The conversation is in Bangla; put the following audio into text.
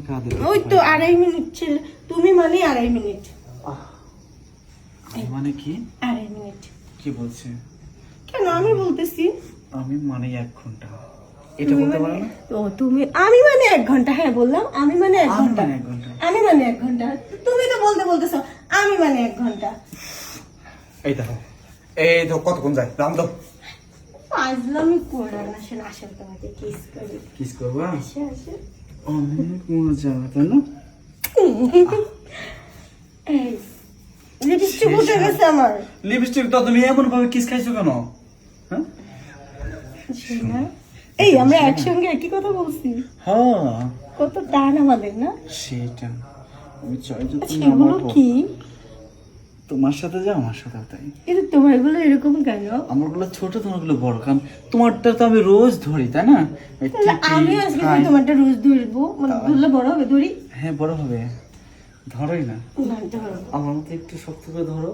কাঁদে ওই তো 2.5 মিনিট ছিল, তুমি মানে 2.5 মিনিট। মানে কি 2.5 মিনিট কি বলছে? কেন আমি বলতেছি? আমি মানে 1 ঘন্টা, এটা বলতে পারো না? ও তুমি, আমি মানে 1 ঘন্টা। হ্যাঁ বললাম আমি মানে 1 ঘন্টা। মানে 1 ঘন্টা। আমি মানে 1 ঘন্টা। তুমি তো বলতেছো আমি মানে 1 ঘন্টা। এই দেখো কতক্ষণ যায়, দাম দাও। ফাজলামি করো না, আসেন আসেন তোমাকে কিস করি। কিস করবা? আসে আসে। অনেক মজা, তাই না? এই লিপস্টিক উঠে গেছে আমার। লিপস্টিক তো তুমি এমন ভাবে কিস খাইছো কেন? হ্যাঁ শোনা, এই আমরা একসঙ্গে একই কথা বলছি। হ্যাঁ কত টান আমাদের না? সেটা আমি চাই যে আচ্ছা তুমি এগুলো আমার কি? তোমার সাথে যা, আমার সাথে তাই। এটা তোমার গুলো এরকম কেন? আমারগুলো ছোট, তোমারগুলো বড়, কারণ তোমারটা তো আমি রোজ ধরি, তাই না? এই তাহলে টিটি, আমি আজকে খাই। তোমারটা রোজ ধরবো, মানে ধরলে বড় হবে, ধরি। হ্যাঁ বড় হবে, ধরোই না। না, ধরো। আমার মতো একটু শক্ত করে ধরো,